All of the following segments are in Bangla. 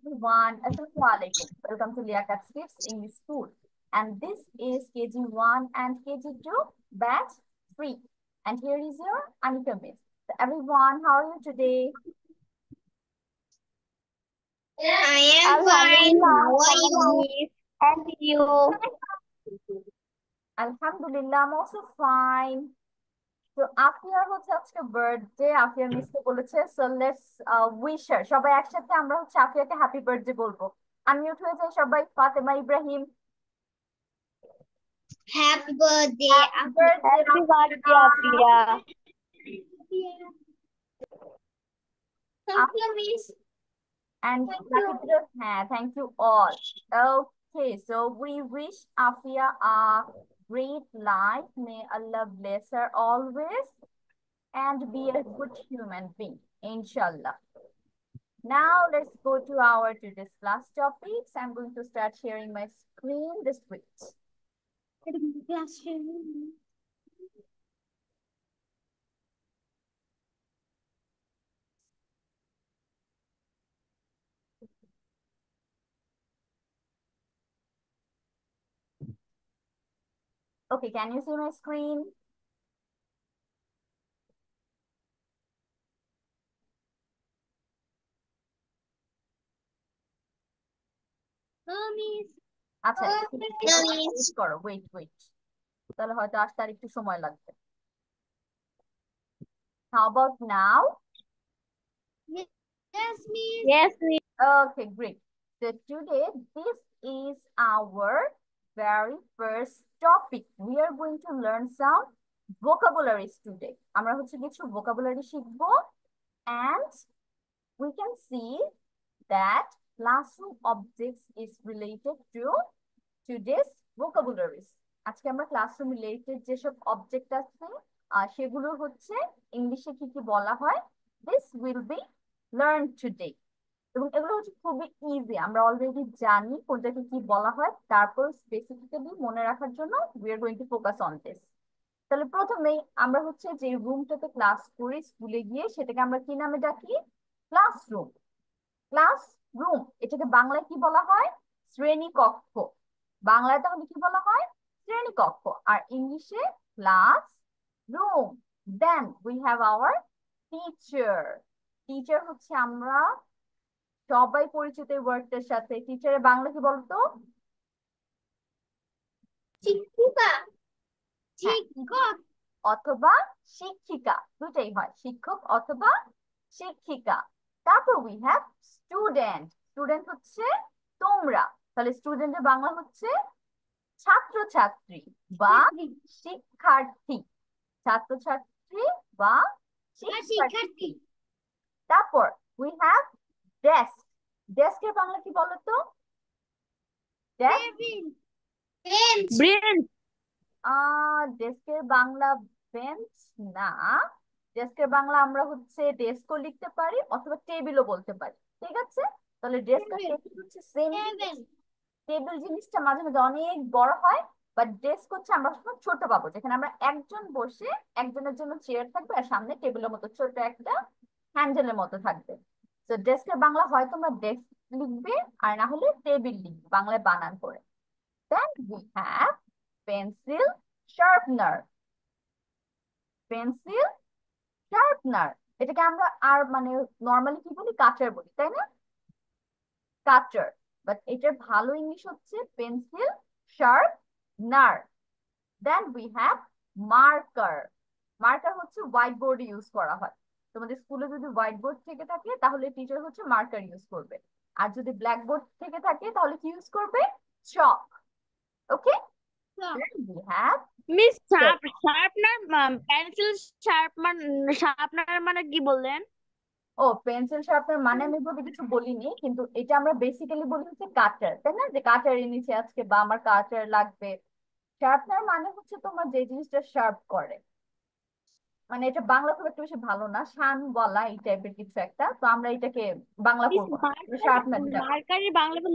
everyone. Assalamu alaikum. Welcome to Liaquat Tips English School. And this is KG1 and KG2 batch 3. And here is your Anika Miss. So everyone, how are you today? I am fine. How are you? And you? Alhamdulillah, I'm also fine. So আফিয়ার হচ্ছে আজকে বার্থডে আফিয়া মিসকে বলেছে সো লেটস উইশ হার সবাই একসাথে আমরা হচ্ছে আফিয়াকে হ্যাপি বার্থডে বলবো আনমিউট হয়ে যায় সবাই Fatema Ibrahim Happy birthday, happy birthday Happy birthday, Apriya. Thank you, Miss. and Thank lucky you. draw thank you all. Okay, so we wish Afia a great life. May Allah bless her always and be a good human being, inshallah. Now let's go to our today's class topics. I'm going to start sharing my screen this week. Okay, can you see my screen? আচ্ছা wait করো wait তাহলে হয়তো আসতে আর একটু সময় লাগবে how about now? Yes, Miss. Yes, Miss. Okay, great. So today this is our very first topic. We are going to learn some vocabularies today. আমরা হচ্ছে কিছু vocabulary শিখবো and we can see that classroom objects is related to today's vocabularies. আজকে আমরা ক্লাসরুম রিলেটেড যেসব অবজেক্ট আছে সেগুলো হচ্ছে ইংলিশে কি কি বলা হয় this will be learned today. এবং এগুলো হচ্ছে খুবই ইজি আমরা অলরেডি জানি কোনটাকে কি বলা হয় তারপর স্পেসিফিক্যালি মনে রাখার জন্য we are going to focus on this. তাহলে প্রথমেই আমরা হচ্ছে যে রুমটাতে ক্লাস করি স্কুলে গিয়ে সেটাকে আমরা কি নামে ডাকি ক্লাসরুম ক্লাসরুম এটাকে বাংলায় কি বলা হয় শ্রেণীকক্ষ বাংলায় তাহলে কি বলা হয় শ্রেণীকক্ষ আর ইংলিশে class room then we have our teacher teacher হচ্ছে আমরা সবাই পরিচিত এই ওয়ার্ডটার সাথে টিচারের বাংলা কি বলতো শিক্ষিকা শিক্ষক অথবা শিক্ষিকা দুটাই হয় শিক্ষক অথবা শিক্ষিকা তারপর উই হ্যাভ স্টুডেন্ট স্টুডেন্ট হচ্ছে তোমরা তাহলে স্টুডেন্টের বাংলা হচ্ছে ছাত্রছাত্রী বা শিক্ষার্থী ছাত্রছাত্রী বা শিক্ষার্থী তারপর উই হ্যাভ ডেস্ক ডেস্কের বাংলা কি বলতো ডেস্ক ব্রেন ডেস্কের বাংলা বেঞ্চ না ডেস্কের বাংলা আমরা হচ্ছে ডেস্কও লিখতে পারি অথবা টেবিলও বলতে পারি ঠিক আছে তাহলে ডেস্ক আর টেবিল হচ্ছে সেম টেবিল জিনিসটা মাঝে মাঝে অনেক বড় হয় বাট ডেস্ক হচ্ছে আমরা সবসময় ছোট পাবো যেখানে আমরা একজন বসে একজনের জন্য চেয়ার থাকবে আর সামনে টেবিলের মতো ছোট একটা হ্যান্ডেলের মতো থাকবে তো ডেস্কের বাংলা হয় তোমরা ডেস্ক লিখবে আর না হলে টেবিল লিখবে বাংলায় বানান করে then we have pencil sharpener pencil sharpener এটাকে আমরা আর মানে নরমালি কি বলি কাটার বলি তাই না কাটার বাট এটার ভালো ইংলিশ হচ্ছে pencil sharpener then we have marker marker হচ্ছে হোয়াইট বোর্ডে ইউজ করা হয় তোমাদের স্কুলে যদি হোয়াইট বোর্ড থেকে থাকে তাহলে টিচার হচ্ছে মার্কার ইউজ করবে আর যদি ব্ল্যাক বোর্ড থেকে থাকে তাহলে কি ইউজ করবে চক ওকে we have miss sharpener pencil sharpener মানে কি বললেন ও পেন্সিল শার্পনার মানে আমি বলতে কিছু বলিনি কিন্তু এটা আমরা বেসিক্যালি বলি হচ্ছে কাটার তাই না যে কাটার এনেছি আজকে বা আমার কাটার লাগবে শার্পনার মানে হচ্ছে তোমার যে জিনিসটা শার্প করে মানে এটা বাংলা খুব একটা বেশি ভালো না শান বলা এই টাইপের কিছু একটা তো আমরা এটাকে বাংলা মিস করবো না শার্পনার মার্কারি বাংলা তো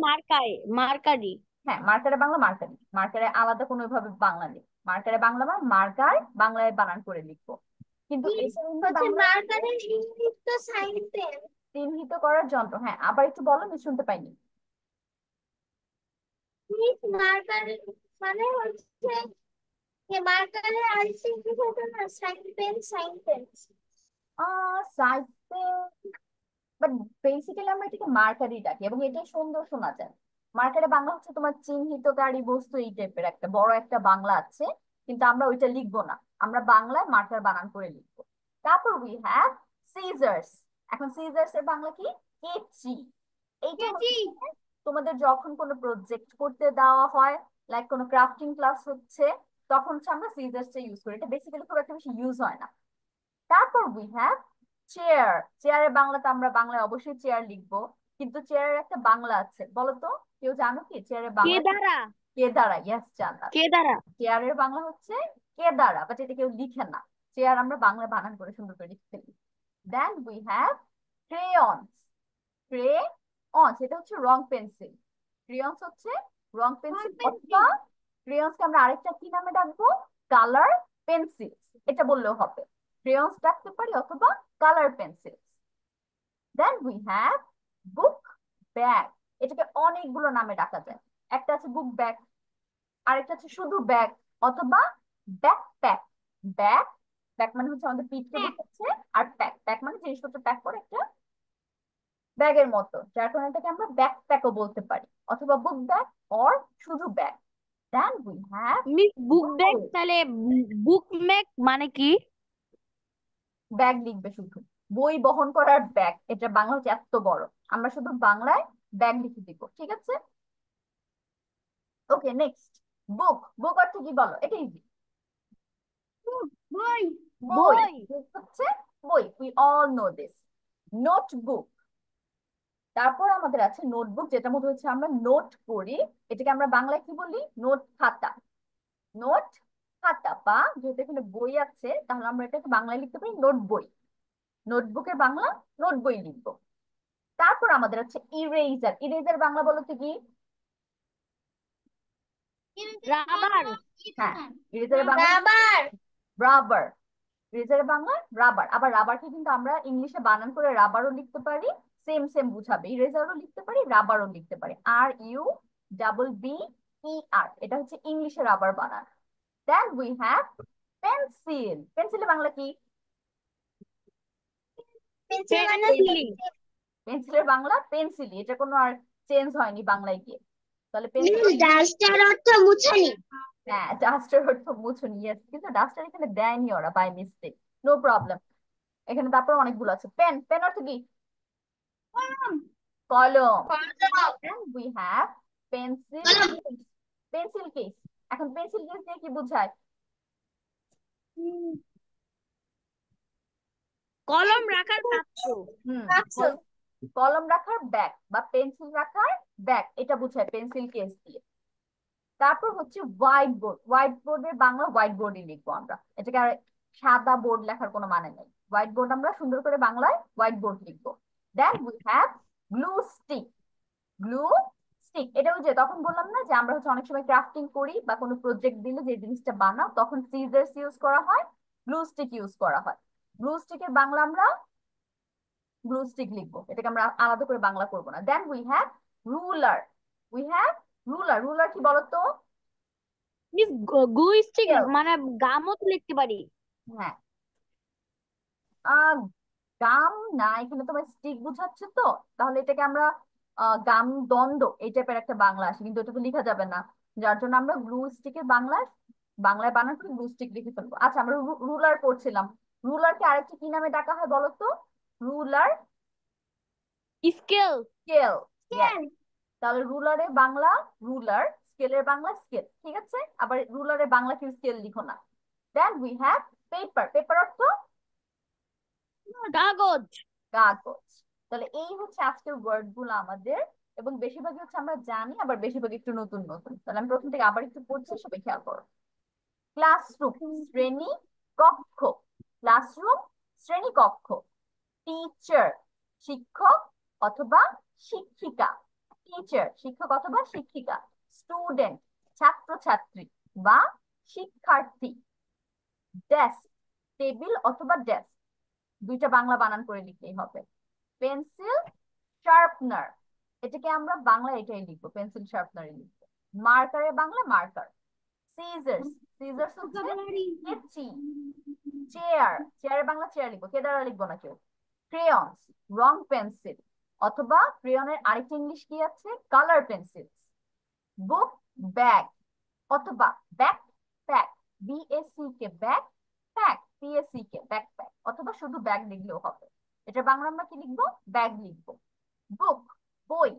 মার্কারি হ্যাঁ মার্কারে বাংলা মার্কারি মার্কারে আলাদা কোনো ভাবে বাংলা নেই মার্কারে বাংলা বা মার্কার বাংলায় বানান করে লিখবো কিন্তু এটা মার্কারের ইংলিশ তো সাইন পেন চিহ্নিত করার যন্ত্র, হ্যাঁ আবার একটু বলো, আমি শুনতে পাইনি। মার্কার মানে হচ্ছে মার্কারে আইসি কি হতো না, সাইন পেন। সাইড বাট বেসিক্যালি আমরা এটাকে মার্কারি ডাকি এবং এটাই সুন্দর শোনা যায়। মার্কারে বাংলা হচ্ছে তোমার চিহ্নিতকারী বস্তু, এই টাইপের একটা বড় একটা বাংলা আছে, কিন্তু আমরা ওইটা লিখবো না, আমরা বাংলায় মার্কার বানান করে লিখবো। তারপর উই হ্যাভ সিজার্স। এখন সিজার্স এর বাংলা কি? কেচি। এইটা কেজি। হচ্ছে তোমাদের যখন কোনো প্রজেক্ট করতে দেওয়া হয়, লাইক কোনো ক্রাফটিং ক্লাস হচ্ছে, তখন হচ্ছে আমরা সিজার্সটা ইউজ করি। এটা বেসিক্যালি খুব একটা বেশি ইউজ হয় না। তারপর উই হ্যাভ চেয়ার। চেয়ারের বাংলাতে আমরা বাংলায় অবশ্যই চেয়ার লিখবো, কিন্তু চেয়ারের একটা বাংলা আছে, বলো তো, কেউ জানো কি চেয়ারের বাংলা কি? কেদারা। কেদারা, ইয়েস জান্নাত। কেদারা। চেয়ারের বাংলা হচ্ছে কেদারা, বাট এটা কেউ লিখে না। চেয়ার আমরা বাংলা বানান করে সুন্দর করে লিখতে লিখি। Then we have crayons. Crayons এটা হচ্ছে রং পেন্সিল। ক্রেয়ন্স হচ্ছে রং পেন্সিল, অথবা ক্রেয়ন্সকে আমরা আরেকটা কি নামে ডাকবো? কালার পেন্সিল, এটা বললেও হবে। ক্রেয়ন্স ডাকতে পারি অথবা colour pencil. Then we have book bag. এটাকে অনেকগুলো নামে ডাকা যায়। একটা আছে বুক ব্যাগ, আরেকটা আছে শুধু ব্যাগ, অথবা ব্যাকপ্যাক। ব্যাগ, ব্যাগ মানে হচ্ছে আমাদের পিঠকে বোঝাচ্ছে, আর প্যাক, প্যাক মানে জিনিসপত্র প্যাক করে একটা ব্যাগের মতো, যার কারণে এটাকে আমরা ব্যাকপ্যাকও বলতে পারি, অথবা বুক ব্যাগ অর শুধু bag. Then we have miss book bag, তাহলে বুক ম্যাক মানে কি? ব্যাগ লিখবে শুধু, বই বহন করার ব্যাগ, এটা বাংলা হচ্ছে এত বড়, আমরা শুধু বাংলায় ব্যাগ লিখে দিব, ঠিক আছে? ওকে নেক্সট, বুক। বুক অর্থ কি বলো? এটা ইজি। বই। বই। বই। Book হচ্ছে বই, we all know this. Notebook. তারপর আমাদের আছে নোটবুক, যেটার মধ্যে হচ্ছে আমরা নোট করি, এটাকে আমরা বাংলায় কি বলি? নোট খাতা। নোট খাতা, বা যেহেতু এখানে বই আছে, তাহলে আমরা এটাকে বাংলায় লিখতে পারি নোট বই। নোটবুকের বাংলা নোট বই লিখবো। তারপর আমাদের আছে ইরেজার। ইরেজার বাংলা বলো তো কি? রাবার। হ্যাঁ, ইরেজারের বাংলা রাবার। রাবার। ইরেজারের বাংলা রাবার। আবার রাবারকে কিন্তু আমরা ইংলিশে বানান করে রাবারও লিখতে পারি, সেম সেম বুঝাবে। ইরেজারও লিখতে পারি, রাবারও লিখতে পারি, RUBBER, এটা হচ্ছে ইংলিশে রাবার বানান। Then we have pencil. পেন্সিলের বাংলা কি? পেন্সিল মানে পেন্সিলি। পেন্সিলের বাংলা পেন্সিলি, এটা কোনো আর চেঞ্জ হয়নি বাংলায় গিয়ে। তাহলে পেন্সিল, ডাস্টার অর্থ মুছানি। হ্যাঁ ডাস্টার অর্থ মুছুন, ইয়েস, কিন্তু ডাস্টার এখানে দেয়নি ওরা, বাই মিস্টেক, নো প্রবলেম। এখানে তারপর অনেকগুলো আছে। পেন। পেন অর্থ কি? কলম। And we have pencil case. Pencil case. এখন পেন্সিল কেস দিয়ে কি বোঝায়? কলম রাখার পাত্র। হুম, বাক্স। কলম রাখার ব্যাগ বা পেন্সিল রাখার ব্যাগ, এটা বোঝায় পেন্সিল কেস দিয়ে। তারপর হচ্ছে হোয়াইট বোর্ড। হোয়াইট বোর্ডের বাংলা হোয়াইট বোর্ডই লিখবো আমরা, এটাকে আর সাদা বোর্ড লেখার কোনো মানে নেই। হোয়াইট বোর্ড আমরা সুন্দর করে বাংলায় হোয়াইট বোর্ড লিখবো। Then we have glue stick. Glue stick, এটা ওই যে তখন বললাম না যে আমরা হচ্ছে অনেক সময় ক্রাফটিং করি বা কোনো প্রজেক্ট দিলে যে জিনিসটা বানাও, তখন সিজার্স ইউজ করা হয়, গ্লু স্টিক ইউজ করা হয়। গ্লু স্টিকের বাংলা আমরা গ্লু স্টিক লিখবো, এটাকে আমরা আলাদা করে বাংলা করবো না। Then we have ruler. We have ruler. Ruler কি বলতো? মিস গু স্টিক স্কেল। মানে গামও তো লিখতে পারি। হ্যাঁ, আহ গাম না, এখানে তোমার স্টিক বুঝাচ্ছে তো, তাহলে এটাকে আমরা গাম দণ্ড, এই টাইপের একটা বাংলা আসে, কিন্তু এটা তো লেখা যাবে না, যার জন্য আমরা গ্লু স্টিকের বাংলায় বানান করে গ্লু স্টিক লিখে ফেলবো। আচ্ছা, আমরা রুলার পড়ছিলাম। রুলারকে আরেকটা কি নামে ডাকা হয় বলো তো? Ruler scale. স্কেল। তাহলে রুলারের বাংলা রুলার, স্কেলের বাংলা স্কেল, ঠিক আছে? আবার রুলারের বাংলা কি স্কেল লিখো না। Then we have paper. Paper অর্থ কাগজ। কাগজ। তাহলে এই হচ্ছে আজকের ওয়ার্ড গুলো আমাদের, এবং বেশিরভাগই হচ্ছে আমরা জানি, আবার বেশিরভাগ একটু নতুন নতুন। তাহলে আমি প্রথম থেকে আবার একটু পড়ছি, সবাই খেয়াল করো। ক্লাসরুম, শ্রেণী কক্ষ। ক্লাসরুম, শ্রেণী কক্ষ। টিচার, শিক্ষক অথবা শিক্ষিকা। টিচার, শিক্ষক অথবা শিক্ষিকা। স্টুডেন্ট, ছাত্রছাত্রী বা শিক্ষার্থী। ডেস্ক, টেবিল অথবা ডেস্ক, দুইটা বাংলা বানান করে লিখলেই হবে। পেন্সিল শার্পনার, এটাকে আমরা বাংলা এটাই লিখবো, পেন্সিল শার্পনারই লিখবো। মার্কারের বাংলা মার্কার। সিজার্স, সিজার্স হচ্ছে কেচি। চেয়ার, চেয়ারের বাংলা চেয়ার লিখবো, কে দ্বারা লিখবো না কেউ। ক্রেয়ন্স, রং পেন্সিল, অথবা ক্রেয়নের আরেকটা ইংলিশ কি আছে, কালার পেন্সিল। বুক ব্যাগ, অথবা ব্যাক প্যাক, বিএসসি কে ব্যাক, প্যাক পিএসসি কে ব্যাকপ্যাক, অথবা শুধু ব্যাগ লিখলেও হবে। এটা বাংলা আমরা কি লিখবো, ব্যাগ লিখবো। বুক বই,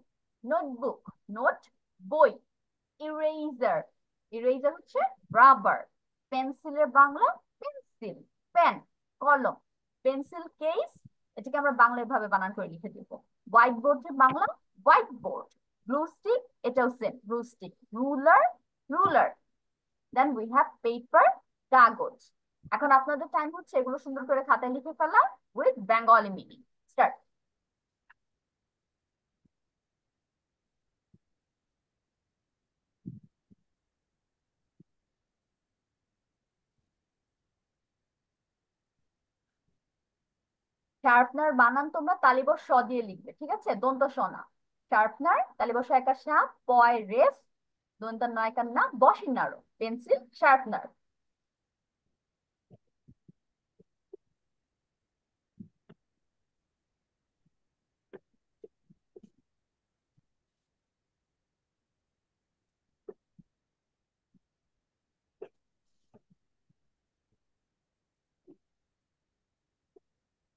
নোটবুক নোট বই। ইরেজার, ইরেজার হচ্ছে রাবার। পেন্সিলের বাংলা পেন্সিল। পেন কলম। পেন্সিল কেস, এটাকে আমরা বাংলা ভাবে বানান করে লিখে দিব। হোয়াইট বোর্ডের Bangla white board. Blue stick, এটাও same, blue stick. Ruler, ruler. Then we have paper, কাগজ। এখন আপনাদের টাইম হচ্ছে এগুলো সুন্দর করে খাতায় লিখে ফেলা with Bengali meaning. Start. Sharpener বানান তোমরা তালিবর স দিয়ে লিখবে, ঠিক আছে, দন্ত স না। শার্পনার, তালিবর স একা সা, পয় রেফ, দন্ত নয়কার না, বসিনারো। Pencil sharpener.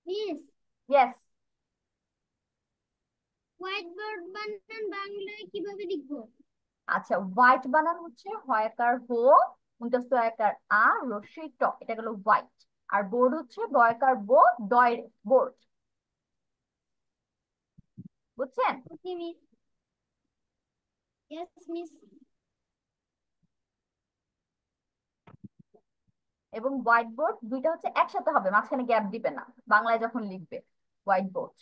Miss, yes. White board বানান বাংলায় কিভাবে লিখবো? আচ্ছা, হোয়াইট বানান হচ্ছে হয়কার হো, মুন্তাস্ত একার আ, রস্যই ট, এটা গেল হোয়াইট। আর বোর্ড হচ্ছে বয়কার বো, ডয় বোর্ড। বুঝছেন? ওকে মিস। Yes miss. এবং হোয়াইট বোর্ড দুইটা হচ্ছে একসাথে হবে, মাঝখানে গ্যাপ দিবে না বাংলায় যখন লিখবে। White board.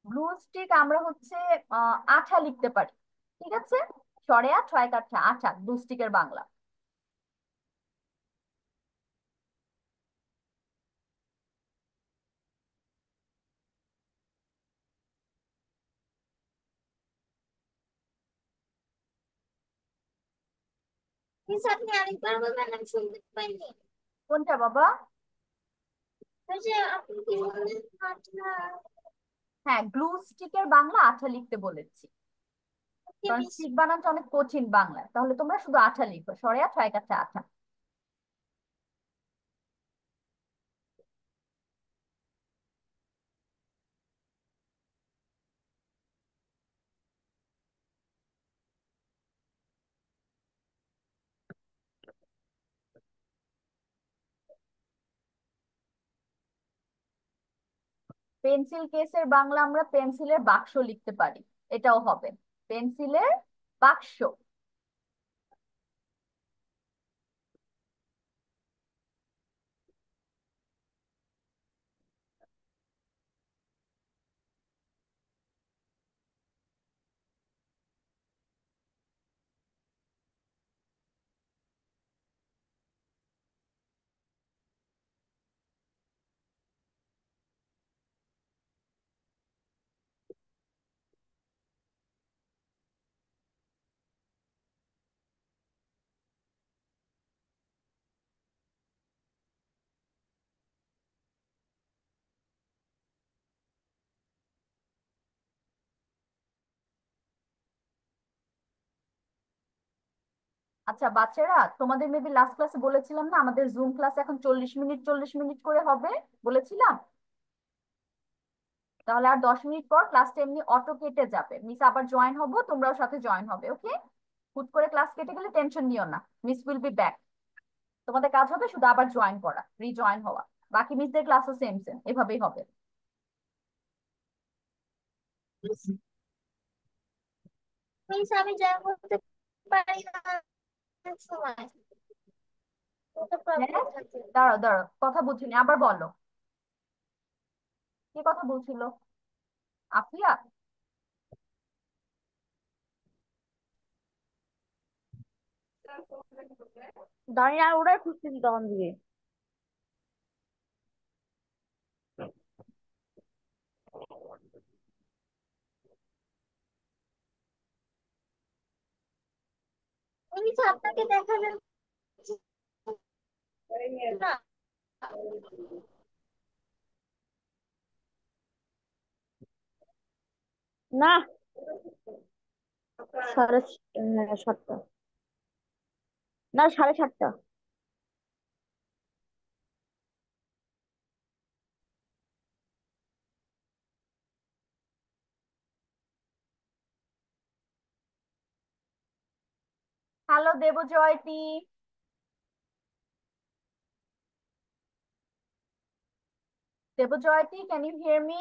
ব্লু স্টিক আমরা হচ্ছে আঠা লিখতে পারি, ঠিক আছে। সরে আ ছয় কাঠা, আঠা ব্লু স্টিকের বাংলা। মিস আপনি আরেকবার বলবেন, আমি শুনতে পাইনি। কোনটা বাবা? ওই যে আপনি কি বললেন আঠা? হ্যাঁ, গ্লু স্টিকের বাংলা আঠা লিখতে বলেছি, ওকে কারণ মিস। স্টিক বানানটা অনেক কঠিন বাংলা। তাহলে তোমরা শুধু আঠা লিখো, সরে আ ছয় কাঠা, আঠা। পেন্সিল কেসের বাংলা আমরা পেন্সিলের বাক্স লিখতে পারি, এটাও হবে, পেন্সিলের বাক্স। আচ্ছা বাচ্চারা, তোমাদের মেবি লাস্ট ক্লাসে বলেছিলাম না আমাদের জুম ক্লাস এখন 40 মিনিট 40 মিনিট করে হবে, বলেছিলাম। তাহলে আর 10 মিনিট পর ক্লাসটা এমনি অটো কেটে যাবে, মিস আবার জয়েন হবো, তোমরাও সাথে জয়েন হবে, ওকে। হুট করে ক্লাস কেটে গেলে টেনশন নিও না, মিস উইল বি ব্যাক। তোমাদের কাজ হবে শুধু আবার জয়েন করা, রিজয়েন হওয়া। বাকি মিসদের ক্লাসও সেম সেম, এভাবেই হবে। মিস আমি যা করতে পারি না অনেক সময় ওটা হ্যাঁ, প্রবলেম থাকে। দাঁড়াও দাঁড়াও, কথা বুঝিনি, আবার বলো। কি কথা বলছিল আফিয়া? দাঁড়িয়ে আর ওরাই খুঁজতেছি তখন থেকে। মিস আপনাকে দেখা যাচ্ছে না। না, সাড়ে হ্যাঁ 7টা, না 7:30। Hello Debjayati. Debjayati, can you hear me?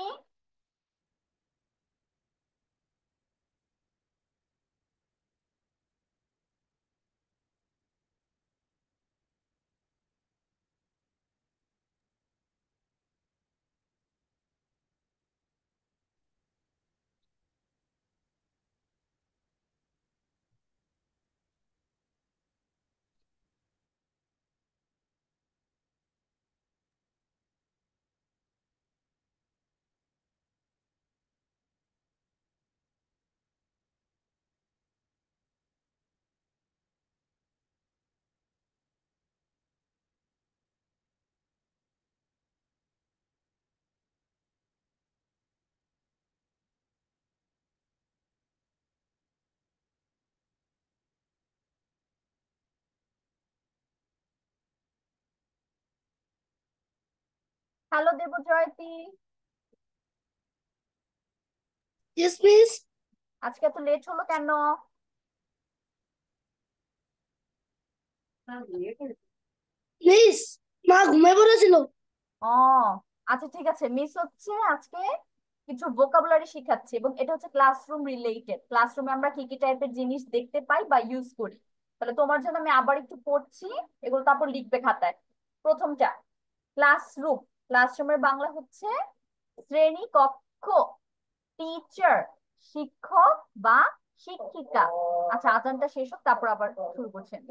Hello Debjayati. Yes miss. আজকে এত লেট হলো কেন? মিস মা ঘুমিয়ে পড়েছিল। ও, আচ্ছা ঠিক আছে, মিস হচ্ছে আজকে কিছু ভোকাবুলারি শিখাচ্ছি, এবং এটা হচ্ছে ক্লাসরুম রিলেটেড। ক্লাসরুমে আমরা কি কি টাইপের জিনিস দেখতে পাই বা ইউজ করি। তাহলে তোমার জন্য আমি আবার একটু পড়ছি, এগুলো তারপর লিখবে খাতায়। প্রথমটা, ক্লাসরুম। ক্লাসরুমের বাংলা হচ্ছে শ্রেণী কক্ষ, টিচার শিক্ষক বা শিক্ষিকা। আচ্ছা, আজানটা শেষ হোক, তারপর আবার শুরু করছেন।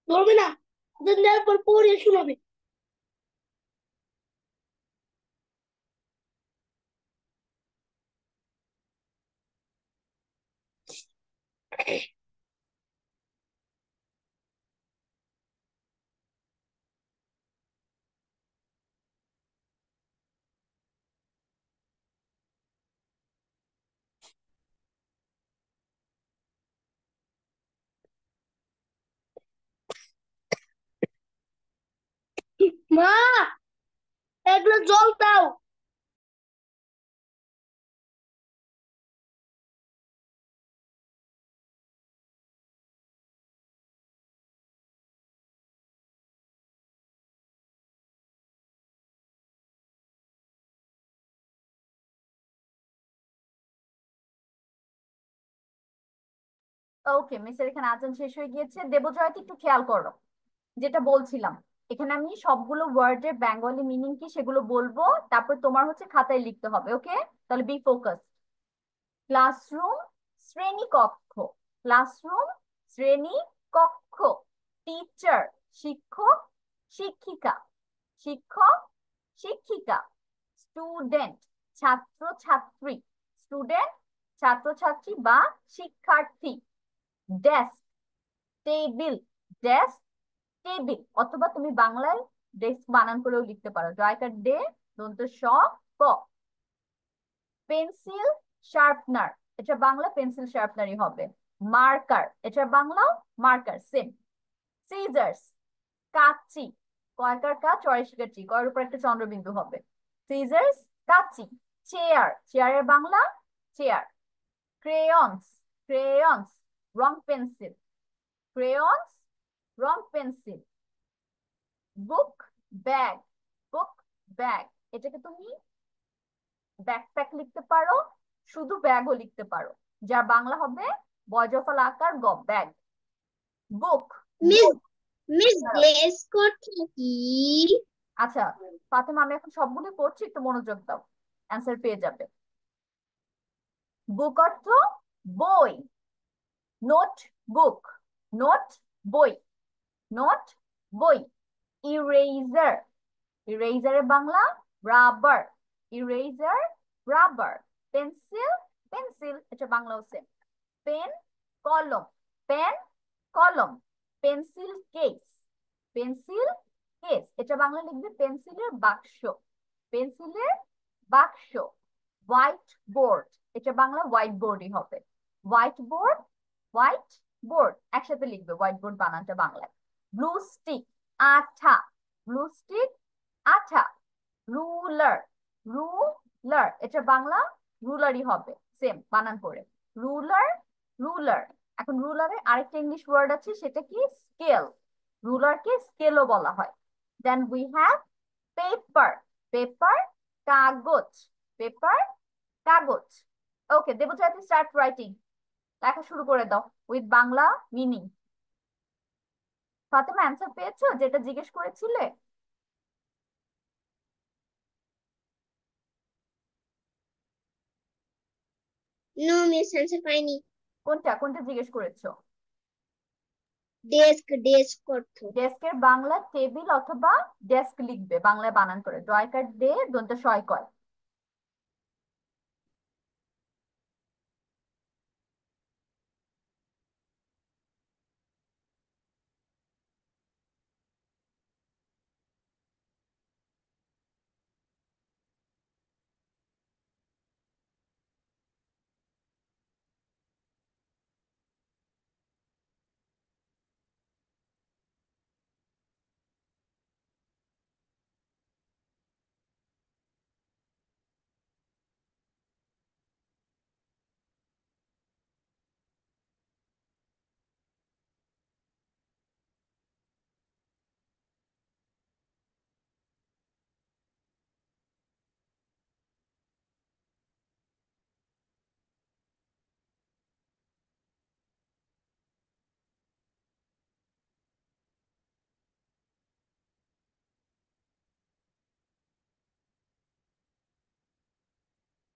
ধরবে না, আজান দেওয়ার পর পড়িয়ে শোনাবে। মা এগুলো জল দাও। ওকে, মিসের এখানে আজান শেষ হয়ে গিয়েছে। দেবজয়তি একটু খেয়াল করো, যেটা বলছিলাম, এখানে আমি সবগুলো ওয়ার্ডের বেঙ্গলি মিনিং কি সেগুলো বলবো, তারপর তোমার হচ্ছে খাতায় লিখতে হবে। ওকে, তাহলে বি ফোকাস। ক্লাসরুম, শ্রেণীকক্ষ। ক্লাসরুম, শ্রেণী কক্ষ। টিচার, শিক্ষক শিক্ষিকা। শিক্ষক শিক্ষিকা। স্টুডেন্ট, ছাত্র ছাত্রী। স্টুডেন্ট, ছাত্র ছাত্রী বা শিক্ষার্থী। Desk, table. ডেস্ক, টেবিল, অথবা তুমি বাংলায় ডেস্ক বানান করেও লিখতে পারো। জয়কার ডে, দন্ত স, ক। পেন্সিল, শার্পনার, এটা বাংলা পেন্সিল শার্পনারই হবে। মার্কার, এটা বাংলাও মার্কার, সেম। সিজার্স, কাঁচি। কয়কার কা, চরেশিকার চি, কয়ের উপর একটা চন্দ্রবিন্দু হবে। সিজার্স, কাঁচি। চেয়ার, চেয়ারের বাংলা চেয়ার। ক্রেয়ন্স, ক্রেয়ন্স, রং পেন্সিল। ক্রেয়ন্স, রং পেন্সিল। বুক ব্যাগ, বুক ব্যাগ, এটাকে তুমি ব্যাকপ্যাক লিখতে পারো, শুধু ব্যাগও লিখতে পারো, যার বাংলা হবে বজ্রফল আকার গ, ব্যাগ। বুক, মিস মিস ডেস্ক কি? আচ্ছা ফাতেমা, আমি এখন সবগুলো পড়ছি, একটু মনোযোগ দাও, অ্যান্সার পেয়ে যাবে। বুক অর্থ বই। নোট বুক, নোট বই, নোট বই। ইরেজার, ইরেজারের Bangla rubber. Eraser, rubber. Pencil, pencil, এটা বাংলাও সেম। পেন, কলম। পেন, কলম। পেন্সিল কেস, পেন্সিল কেস, এটা বাংলা লিখবে পেন্সিলের বাক্স। পেন্সিলের বাক্স। হোয়াইট বোর্ড, এটা বাংলা হোয়াইট বোর্ডই হবে। হোয়াইট বোর্ড, হোয়াইট বোর্ড, একসাথে লিখবে হোয়াইট বোর্ড বানানটা বাংলায়। ব্লু স্টিক, আঠা। ব্লু স্টিক, আঠা। রুলার, রুলার, এটা বাংলা রুলারই হবে, সেম বানান করে। Ruler, ruler. এখন রুলারের আরেকটা ইংলিশ ওয়ার্ড আছে, সেটা কি স্কেল। রুলারকে স্কেলও বলা হয়। Then we have paper, paper কাগজ। পেপার, কাগজ। ওকে দেবজাতি, স্টার্ট রাইটিং, লেখা শুরু করে দাও with Bangla meaning. Fatema answer পেয়েছো যেটা জিজ্ঞেস করেছিলে? নো মিস আনসার পাইনি। কোনটা কোনটা জিজ্ঞেস করেছো? ডেস্ক, ডেস্ক অর্থ। ডেস্কের বাংলা টেবিল অথবা ডেস্ক লিখবে বাংলায় বানান করে। ডয়কার ডে, দন্ত শয় কয়।